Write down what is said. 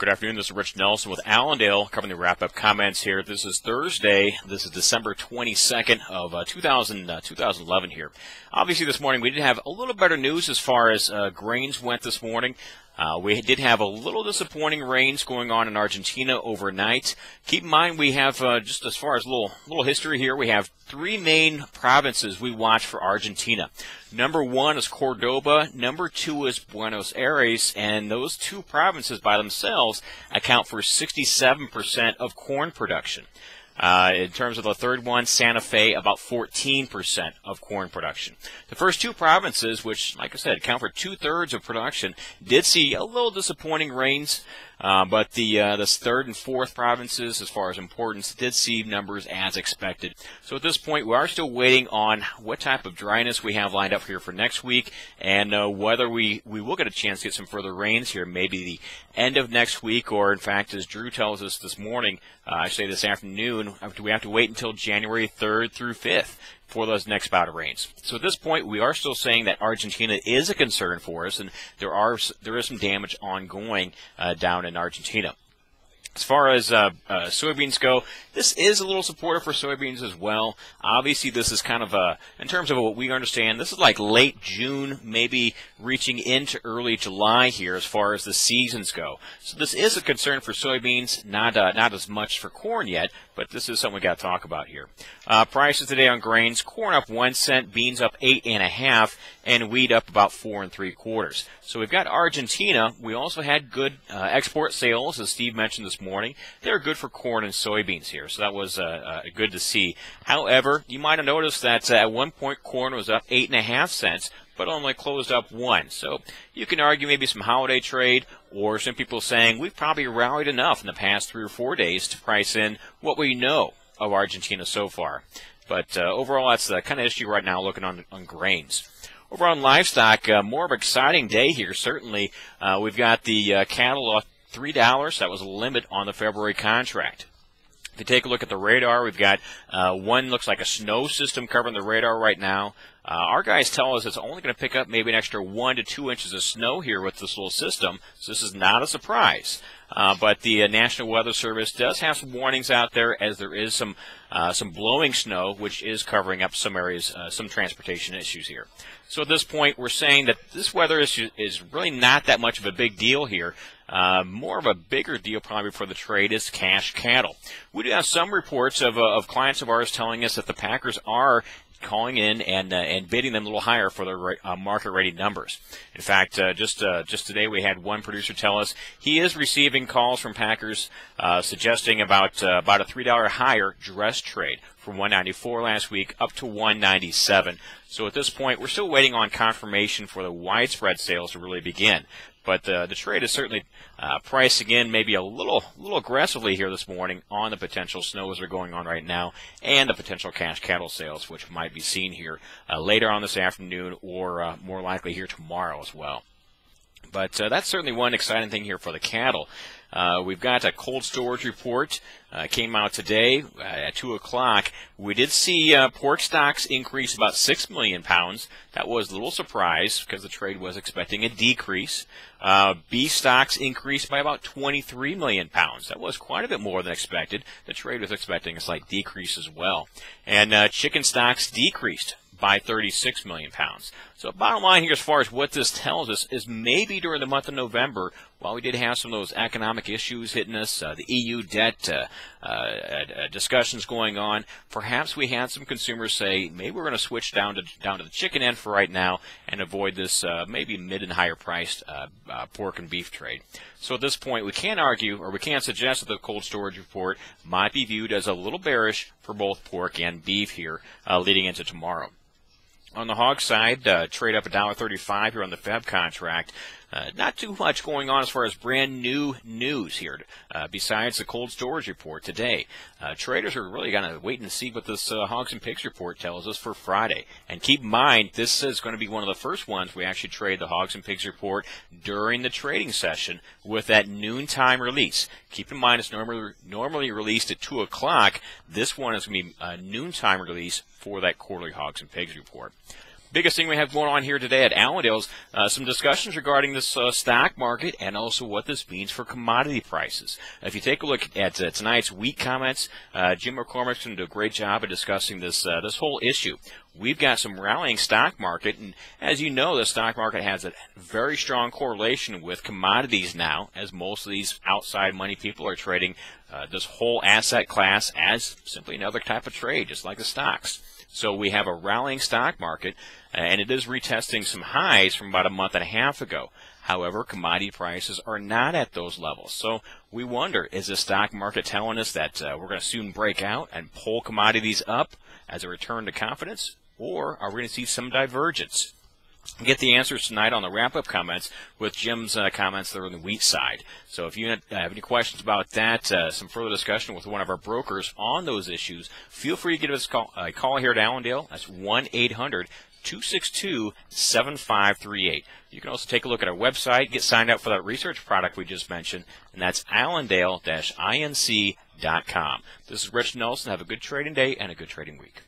Good afternoon. This is Rich Nelson with Allendale covering the wrap-up comments here. This is Thursday. This is December 22nd of 2011 here. Obviously, this morning we did have a little better news as far as grains went this morning. We did have a little disappointing rains going on in Argentina overnight. Keep in mind we have, just as far as a little history here, we have three main provinces we watch for Argentina. Number one is Cordoba, number two is Buenos Aires, and those two provinces by themselves account for 67% of corn production. In terms of the third one, Santa Fe, about 14% of corn production. The first two provinces, which, like I said, account for 2/3 of production, did see a little disappointing rains, but the third and fourth provinces, as far as importance, did see numbers as expected. So at this point, we are still waiting on what type of dryness we have lined up here for next week, and whether we will get a chance to get some further rains here, maybe the end of next week, or in fact, as Drew tells us this morning, I say this afternoon, we have to wait until January 3rd through 5th for those next bout of rains. So at this point, we are still saying that Argentina is a concern for us, and there is some damage ongoing down in Argentina. As far as soybeans go, this is a little supportive for soybeans as well. Obviously, this is kind of in terms of what we understand, this is like late June, maybe reaching into early July here as far as the seasons go. So this is a concern for soybeans, not as much for corn yet, but this is something we got to talk about here. Prices today on grains: corn up 1 cent, beans up 8.5, and wheat up about 4 3/4. So we've got Argentina. We also had good export sales, as Steve mentioned this morning. They're good for corn and soybeans here, so that was good to see. However, you might have noticed that at one point corn was up 8.5 cents, but only closed up 1. So you can argue maybe some holiday trade, or some people saying we've probably rallied enough in the past 3 or 4 days to price in what we know of Argentina so far. But overall, that's the kind of issue right now looking on grains. Over on livestock, more of an exciting day here, certainly. We've got the cattle off $3. That was a limit on the February contract. If you take a look at the radar, we've got one looks like a snow system covering the radar right now. Our guys tell us it's only going to pick up maybe an extra 1 to 2 inches of snow here with this little system, so this is not a surprise. But the National Weather Service does have some warnings out there, as there is some blowing snow, which is covering up some areas, some transportation issues here. So at this point, we're saying that this weather issue is really not that much of a big deal here. More of a bigger deal probably for the trade is cash cattle. We do have some reports of clients of ours telling us that the packers are calling in and bidding them a little higher for their market-ready numbers. In fact, just today we had one producer tell us he is receiving calls from packers suggesting about a $3 higher dress trade from $194 last week up to $197. So at this point, we're still waiting on confirmation for the widespread sales to really begin. But the trade is certainly pricing in maybe a little aggressively here this morning on the potential snows that are going on right now, and the potential cash cattle sales, which might be seen here later on this afternoon, or more likely here tomorrow as well. But that's certainly one exciting thing here for the cattle. We've got a cold storage report came out today at 2 o'clock. We did see pork stocks increase about 6 million pounds. That was a little surprise because the trade was expecting a decrease. Beef stocks increased by about 23 million pounds. That was quite a bit more than expected. The trade was expecting a slight decrease as well. And chicken stocks decreased by 36 million pounds. So bottom line here, as far as what this tells us, is maybe during the month of November, while we did have some of those economic issues hitting us, the EU debt discussions going on, perhaps we had some consumers say, maybe we're going to switch down to the chicken end for right now and avoid this maybe mid and higher priced pork and beef trade. So at this point, we can't argue, or we can't suggest that the cold storage report might be viewed as a little bearish for both pork and beef here leading into tomorrow. On the hog side, trade up $1.35 here on the Feb contract. Not too much going on as far as brand new news here, besides the cold storage report today. Traders are really going to wait and see what this hogs and pigs report tells us for Friday. And keep in mind, this is going to be one of the first ones we actually trade the hogs and pigs report during the trading session with that noontime release. Keep in mind, it's normally released at 2 o'clock. This one is going to be a noontime release for that quarterly hogs and pigs report. Biggest thing we have going on here today at Allendale is some discussions regarding this stock market and also what this means for commodity prices. If you take a look at tonight's wheat comments, Jim McCormick's going to do a great job of discussing this whole issue. We've got some rallying stock market, and as you know, the stock market has a very strong correlation with commodities now, as most of these outside money people are trading this whole asset class as simply another type of trade, just like the stocks. So we have a rallying stock market, and it is retesting some highs from about a month and a half ago. However, commodity prices are not at those levels. So we wonder, is the stock market telling us that we're going to soon break out and pull commodities up as a return to confidence? Or are we going to see some divergence? We'll get the answers tonight on the wrap-up comments with Jim's comments there on the wheat side. So if you have any questions about that, some further discussion with one of our brokers on those issues, feel free to give us a call here at Allendale. That's 1-800-262-7538. You can also take a look at our website, get signed up for that research product we just mentioned, and that's allendale-inc.com. This is Rich Nelson. Have a good trading day and a good trading week.